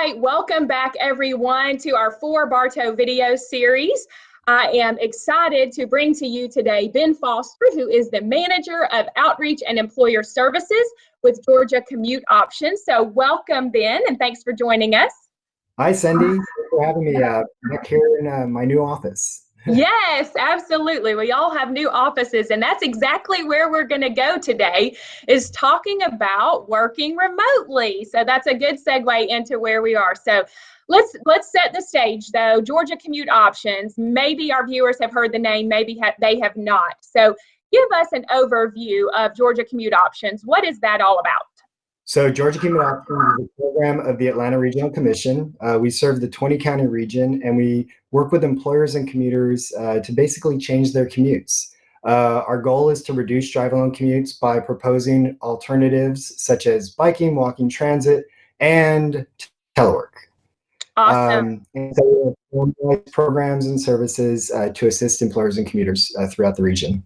right, welcome back everyone to our For Bartow video series. I am excited to bring to you today Ben Foster, who is the Manager of Outreach and Employer Services with Georgia Commute Options. So welcome, Ben, and thanks for joining us. Hi, Cindy. Thanks for having me back here in my new office. Yes, absolutely. We all have new offices, and that's exactly where we're going to go today, is talking about working remotely. So that's a good segue into where we are. So let's set the stage, though. Georgia Commute Options. Maybe our viewers have heard the name, maybe they have not. So give us an overview of Georgia Commute Options. What is that all about? So Georgia Commute Options is a program of the Atlanta Regional Commission. We serve the 20-county region, and we work with employers and commuters to basically change their commutes. Our goal is to reduce drive-alone commutes by proposing alternatives such as biking, walking, transit, and telework. Awesome. And so we have formalized programs and services to assist employers and commuters throughout the region.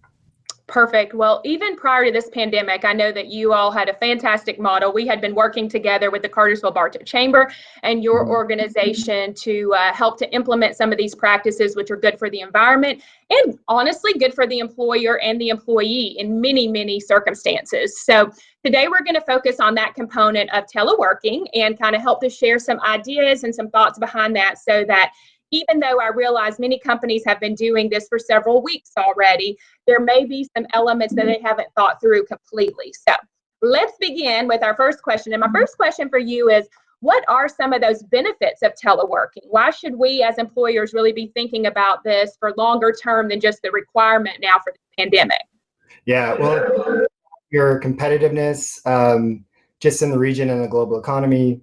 Perfect. Well, even prior to this pandemic, I know that you all had a fantastic model. We had been working together with the Cartersville-Bartow Chamber and your organization to help to implement some of these practices, which are good for the environment and honestly good for the employer and the employee in many, many circumstances. So today we're going to focus on that component of teleworking and kind of help to share some ideas and some thoughts behind that, so that even though I realize many companies have been doing this for several weeks already, there may be some elements that they haven't thought through completely. So let's begin with our first question. And my first question for you is, what are some of those benefits of teleworking? Why should we as employers really be thinking about this for longer term than just the requirement now for the pandemic? Yeah, well, your competitiveness just in the region and the global economy,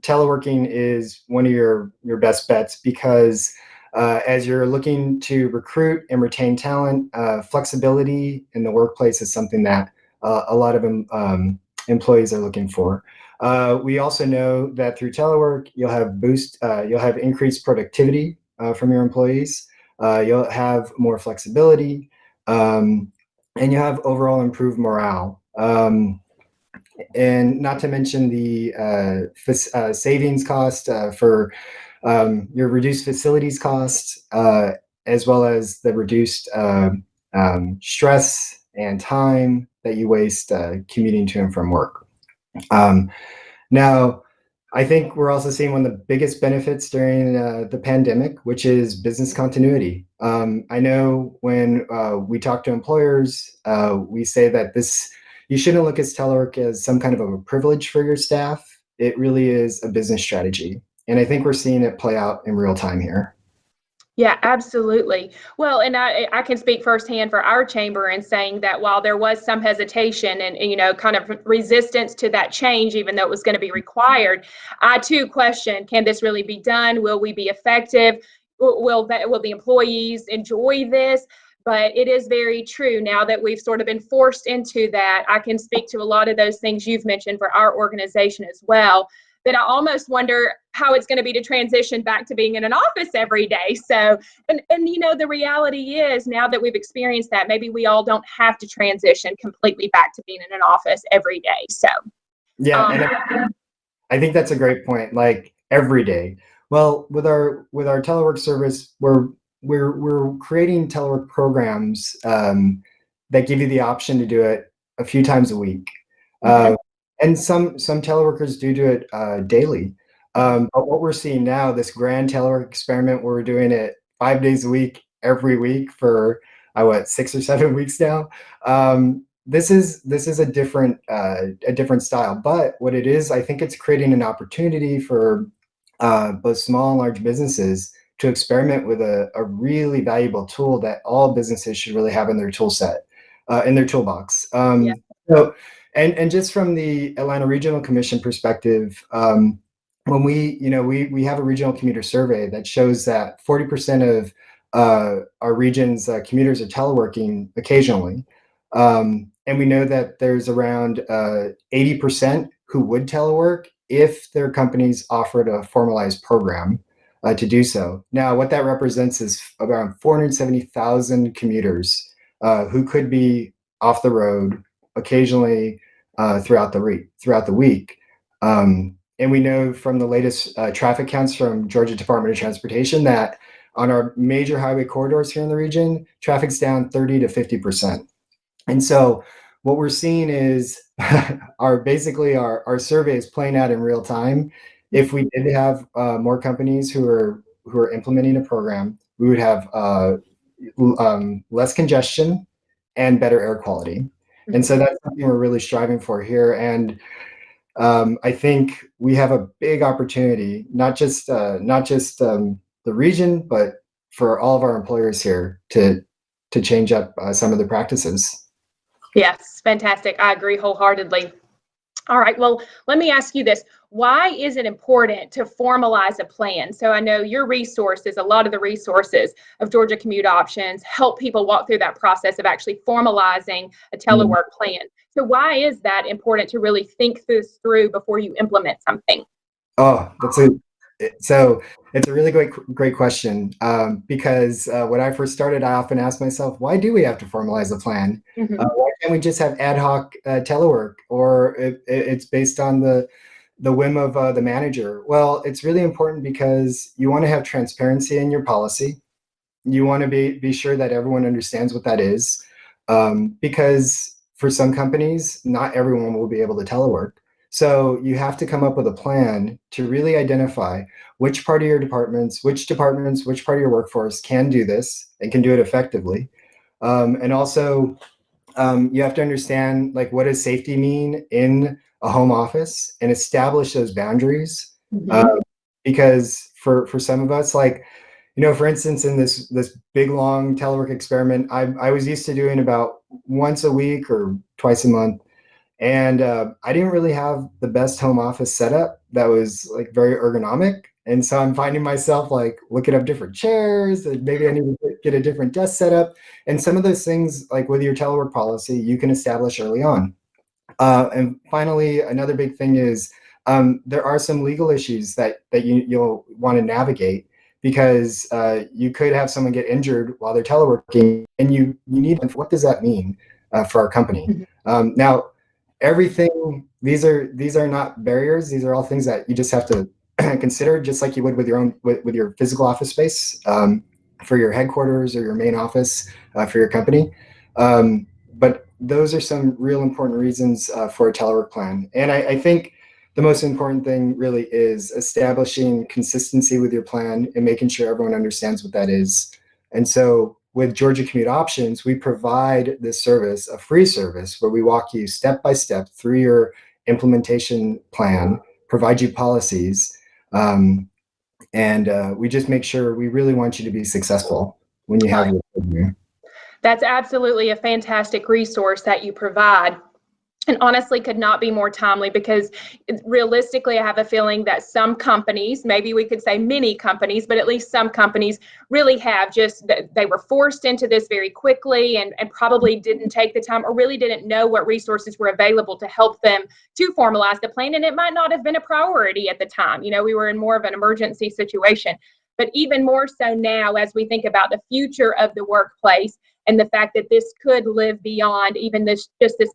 teleworking is one of your best bets because as you're looking to recruit and retain talent, flexibility in the workplace is something that a lot of employees are looking for. We also know that through telework, you'll have increased productivity from your employees. You'll have more flexibility, and you have overall improved morale. And not to mention the savings cost for your reduced facilities costs, as well as the reduced stress and time that you waste commuting to and from work. Now, I think we're also seeing one of the biggest benefits during the pandemic, which is business continuity. I know when we talk to employers, we say that you shouldn't look at telework as some kind of a privilege for your staff. It really is a business strategy. And I think we're seeing it play out in real time here. Yeah, absolutely. Well, and I can speak firsthand for our chamber in saying that while there was some hesitation and kind of resistance to that change, even though it was going to be required, I too question, can this really be done? Will we be effective? Will the employees enjoy this? But it is very true now that we've sort of been forced into that. I can speak to a lot of those things you've mentioned for our organization as well, that I almost wonder how it's going to be to transition back to being in an office every day. So, and the reality is, now that we've experienced that, maybe we all don't have to transition completely back to being in an office every day. So, yeah, and I think that's a great point. Like every day. Well, with our telework service, we're creating telework programs that give you the option to do it a few times a week. And some teleworkers do it daily. But what we're seeing now, this grand telework experiment, where we're doing it 5 days a week, every week for 6 or 7 weeks now. This is a different style. But what it is, I think it's creating an opportunity for both small and large businesses to experiment with a really valuable tool that all businesses should really have in their tool set, in their toolbox. So, and just from the Atlanta Regional Commission perspective, when we have a regional commuter survey that shows that 40% of our region's commuters are teleworking occasionally. And we know that there's around 80% who would telework if their companies offered a formalized program to do so. Now, what that represents is around 470,000 commuters who could be off the road occasionally throughout the week. and we know from the latest traffic counts from Georgia Department of Transportation that on our major highway corridors here in the region, traffic's down 30 to 50%. And so what we're seeing is our survey is playing out in real time. If we did have more companies who are implementing a program, we would have less congestion and better air quality. And so that's something we're really striving for here. And I think we have a big opportunity, not just the region, but for all of our employers here to change up some of the practices. Yes, fantastic. I agree wholeheartedly. All right, well, let me ask you this. Why is it important to formalize a plan? So I know your resources, a lot of the resources of Georgia Commute Options help people walk through that process of actually formalizing a telework plan. So why is that important to really think this through before you implement something? Oh, it's a really great question, because when I first started, I often asked myself, why do we have to formalize a plan? Why can't we just have ad hoc telework, or it's based on the whim of the manager? Well, it's really important because you want to have transparency in your policy. You want to be sure that everyone understands what that is, because for some companies, not everyone will be able to telework. So you have to come up with a plan to really identify which part of your departments, which part of your workforce can do this and can do it effectively. And also, you have to understand, like, what does safety mean in a home office, and establish those boundaries. Because for some of us, like, for instance, in this big long telework experiment, I was used to doing about once a week or twice a month, and I didn't really have the best home office setup that was like very ergonomic. And so I'm finding myself like looking up different chairs, and maybe I need to get a different desk setup. And some of those things, like with your telework policy, you can establish early on. And finally, another big thing is there are some legal issues that you'll want to navigate, because you could have someone get injured while they're teleworking, and you need, what does that mean for our company? Now, these are not barriers. These are all things that you just have to consider, just like you would with with your physical office space, for your headquarters or your main office for your company. But those are some real important reasons for a telework plan. And I think the most important thing really is establishing consistency with your plan and making sure everyone understands what that is. And so with Georgia Commute Options, we provide this service, a free service, where we walk you step by step through your implementation plan, provide you policies, and we just make sure we really want you to be successful when you have your program. That's absolutely a fantastic resource that you provide. And honestly, could not be more timely, because realistically, I have a feeling that some companies, maybe we could say many companies, but at least some companies really have they were forced into this very quickly, and probably didn't take the time, or really didn't know what resources were available to help them to formalize the plan. And it might not have been a priority at the time. We were in more of an emergency situation. But even more so now, as we think about the future of the workplace and the fact that this could live beyond even this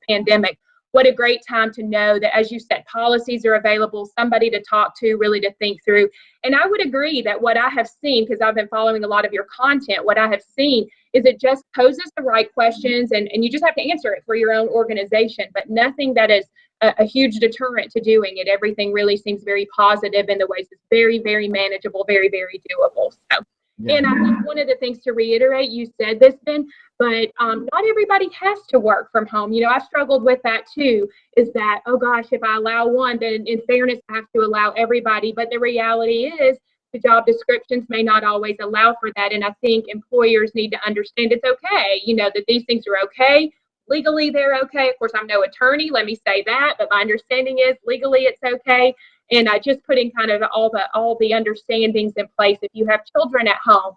pandemic, what a great time to know that, as you said, policies are available, somebody to talk to, really to think through. And I would agree that what I have seen, because I've been following a lot of your content, what I have seen is it just poses the right questions, and you just have to answer it for your own organization, but nothing that is a huge deterrent to doing it. Everything really seems very positive in the ways it's very, very manageable, very, very doable. So, yeah. And I think one of the things to reiterate, you said this, Ben, but not everybody has to work from home. I struggled with that too, is that, oh gosh, if I allow one, then in fairness, I have to allow everybody. But the reality is the job descriptions may not always allow for that. And I think employers need to understand it's okay, that these things are okay. Legally, they're okay. Of course, I'm no attorney, let me say that, but my understanding is legally it's okay. And just putting kind of all the understandings in place. If you have children at home,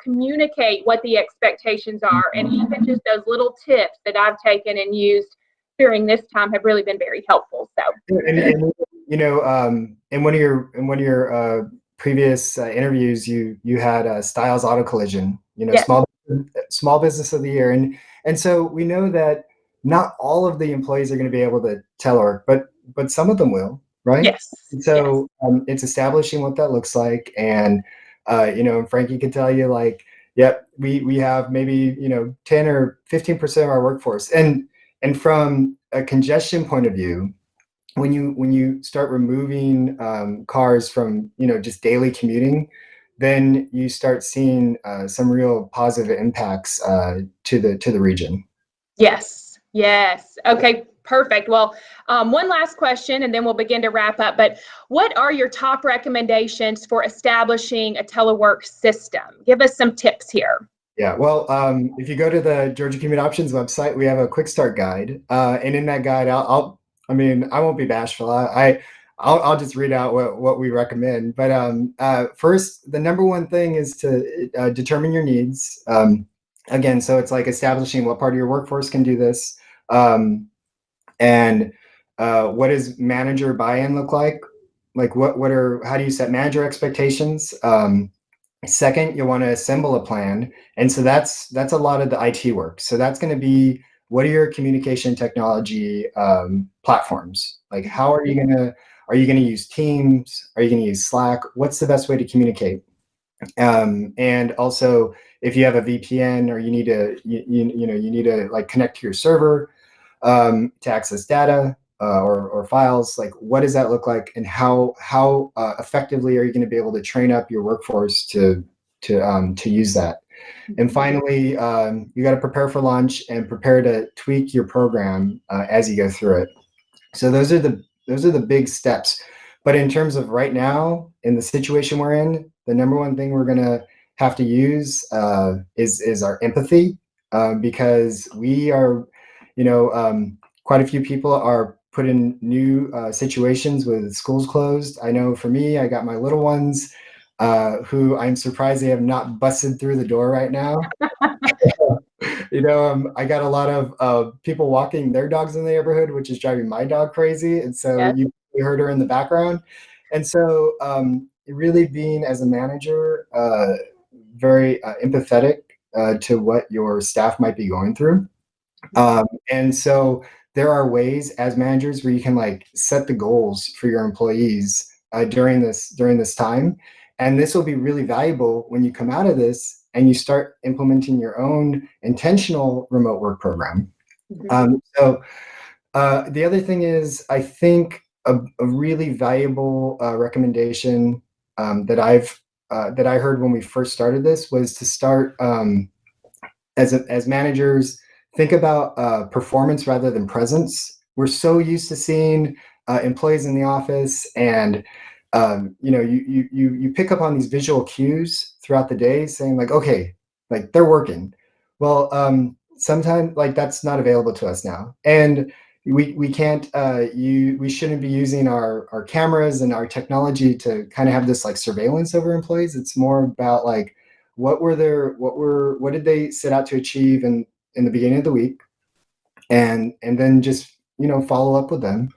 communicate what the expectations are, and even just those little tips that I've taken and used during this time have really been very helpful. So, and in one of your previous interviews, you had Styles Auto Collision, yes. small business of the year, and so we know that not all of the employees are going to be able to telework, but some of them will. right? Yes. And so it's establishing what that looks like. And, Frankie could tell you like, yep, we have maybe, 10 or 15% of our workforce. And from a congestion point of view, when you start removing cars from, just daily commuting, then you start seeing some real positive impacts to the region. Yes. Yes. Okay. Perfect. Well, one last question and then we'll begin to wrap up. But what are your top recommendations for establishing a telework system? Give us some tips here. Yeah, well, if you go to the Georgia Commute Options website, we have a quick start guide, and in that guide, I won't be bashful. I'll just read out what we recommend. But first, the number one thing is to determine your needs. Again, so it's like establishing what part of your workforce can do this, and what does manager buy-in look like? Like how do you set manager expectations? Second, you want to assemble a plan. And so that's a lot of the IT work. So that's going to be, what are your communication technology platforms? Like, how are you going to use Teams? Are you going to use Slack? What's the best way to communicate? And also, if you have a VPN or you need to like connect to your server to access data or files, like what does that look like, and how effectively are you going to be able to train up your workforce to use that? And finally, you got to prepare for launch and prepare to tweak your program as you go through it. So those are the big steps. But in terms of right now, in the situation we're in, the number one thing we're gonna have to use is our empathy, because we are, quite a few people are put in new situations with schools closed. I know for me, I got my little ones who I'm surprised they have not busted through the door right now. I got a lot of people walking their dogs in the neighborhood, which is driving my dog crazy. And so Yes. you heard her in the background. And so really being, as a manager, very empathetic to what your staff might be going through. And so there are ways as managers where you can like set the goals for your employees during this time. And this will be really valuable when you come out of this and you start implementing your own intentional remote work program. So the other thing is, I think a really valuable recommendation that I heard when we first started this was to start as managers, think about performance rather than presence. We're so used to seeing employees in the office, and you pick up on these visual cues throughout the day, saying like, okay, like they're working. Well, sometimes like that's not available to us now, and we can't we shouldn't be using our cameras and our technology to kind of have this like surveillance over employees. It's more about like, what did they set out to achieve in the beginning of the week, and then just follow up with them,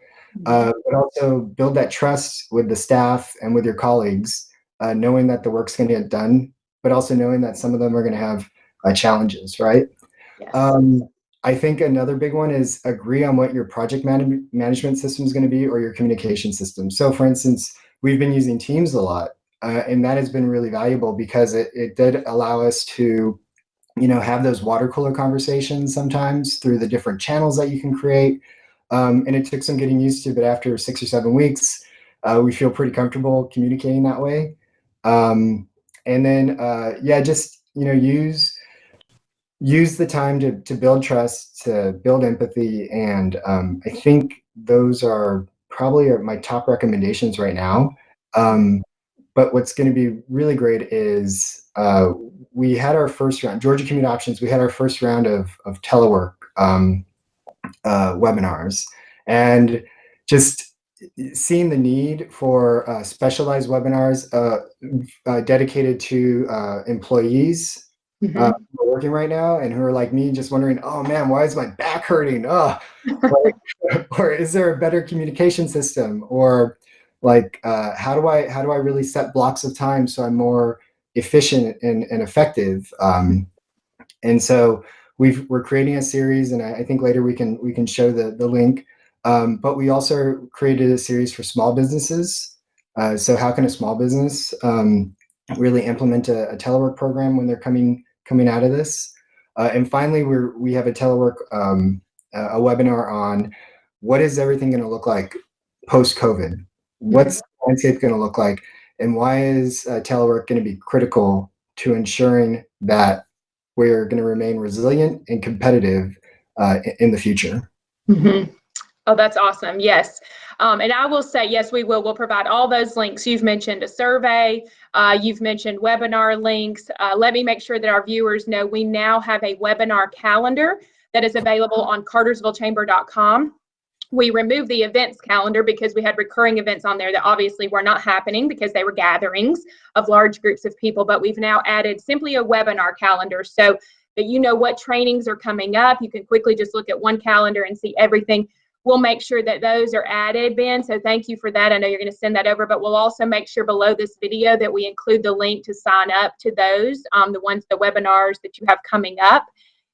but also build that trust with the staff and with your colleagues, knowing that the work's going to get done, but also knowing that some of them are going to have challenges, right? Yes. I think another big one is agree on what your project management system is going to be, or your communication system. So for instance, we've been using Teams a lot, and that has been really valuable because it did allow us to have those water cooler conversations sometimes through the different channels that you can create. And it took some getting used to, but after 6 or 7 weeks, we feel pretty comfortable communicating that way. And then, just, use the time to build trust, to build empathy. And I think those are probably my top recommendations right now. But what's going to be really great is we had our first round, Georgia Commute Options, we had our first round of telework webinars, and just seeing the need for specialized webinars dedicated to employees who are working right now and who are like me, just wondering, oh man, why is my back hurting? Oh, or is there a better communication system? Or like, how do I really set blocks of time so I'm more efficient and effective? And so we're creating a series, and I think later we can show the link But we also created a series for small businesses. So how can a small business really implement a telework program when they're coming out of this? And finally, we have a telework a webinar on what is everything going to look like post-COVID? What's the landscape going to look like? And why is telework going to be critical to ensuring that we're going to remain resilient and competitive in the future? Mm-hmm. Oh, that's awesome. Yes. And I will say, yes, we will. We'll provide all those links. You've mentioned a survey. You've mentioned webinar links. Let me make sure that our viewers know we now have a webinar calendar that is available on Cartersville-Chamber.com. We removed the events calendar because we had recurring events on there that obviously were not happening because they were gatherings of large groups of people, but we've now added simply a webinar calendar so that you know what trainings are coming up. You can quickly just look at one calendar and see everything. We'll make sure that those are added, Ben, so thank you for that. I know you're going to send that over, but we'll also make sure below this video that we include the link to sign up to those, the webinars that you have coming up.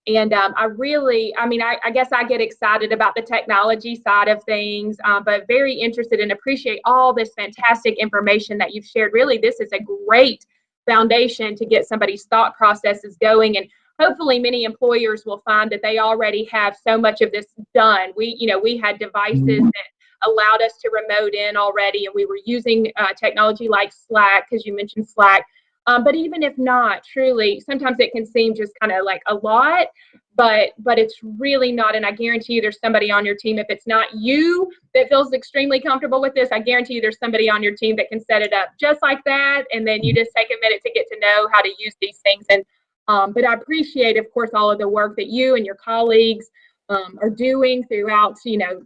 And I guess I get excited about the technology side of things, but very interested and appreciate all this fantastic information that you've shared. Really, this is a great foundation to get somebody's thought processes going. And hopefully many employers will find that they already have so much of this done. We had devices that allowed us to remote in already, and we were using technology like Slack, because you mentioned Slack. But even if not, truly, sometimes it can seem just kind of like a lot, but it's really not. And I guarantee you there's somebody on your team. If it's not you that feels extremely comfortable with this, I guarantee you there's somebody on your team that can set it up just like that. And then you just take a minute to get to know how to use these things. And but I appreciate, of course, all of the work that you and your colleagues are doing throughout,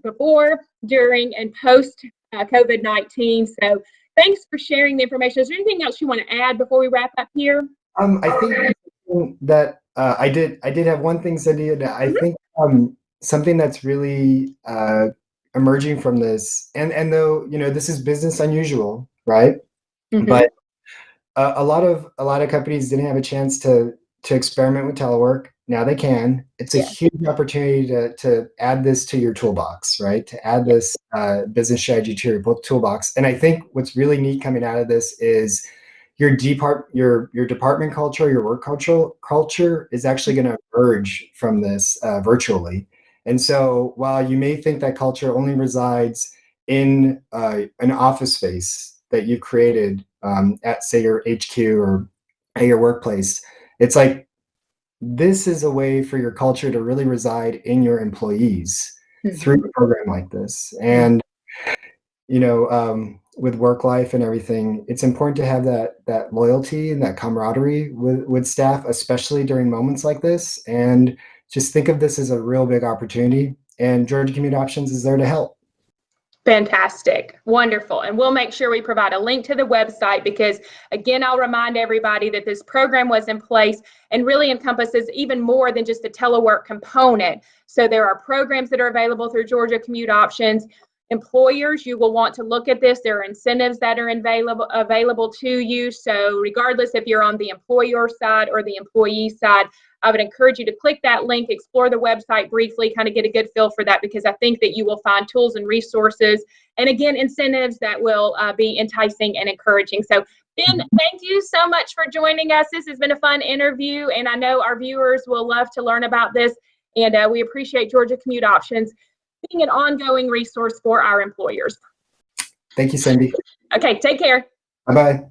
before, during, and post COVID-19. So thanks for sharing the information. Is there anything else you want to add before we wrap up here? I think that I did have one thing, Cindy, and I think something that's really emerging from this, and though this is business unusual, right? But a lot of companies didn't have a chance to experiment with telework. Now they can. It's a huge opportunity to add this to your toolbox, right? To add this business strategy to your toolbox. And I think what's really neat coming out of this is your department culture, your work culture is actually going to emerge from this virtually. And so while you may think that culture only resides in an office space that you created at, say, your HQ or at your workplace, it's like this is a way for your culture to really reside in your employees through a program like this. And with work life and everything, it's important to have that loyalty and that camaraderie with staff, especially during moments like this. And just think of this as a real big opportunity. And Georgia Commute Options is there to help. Fantastic. Wonderful. And we'll make sure we provide a link to the website because, again, I'll remind everybody that this program was in place and really encompasses even more than just the telework component. So there are programs that are available through Georgia Commute Options. Employers, you will want to look at this. There are incentives that are available to you. So regardless if you're on the employer side or the employee side, I would encourage you to click that link, explore the website briefly, kind of get a good feel for that, because I think that you will find tools and resources and, again, incentives that will be enticing and encouraging. So, Ben, thank you so much for joining us. This has been a fun interview, and I know our viewers will love to learn about this, and we appreciate Georgia Commute Options being an ongoing resource for our employers. Thank you, Cindy. Okay, take care. Bye-bye.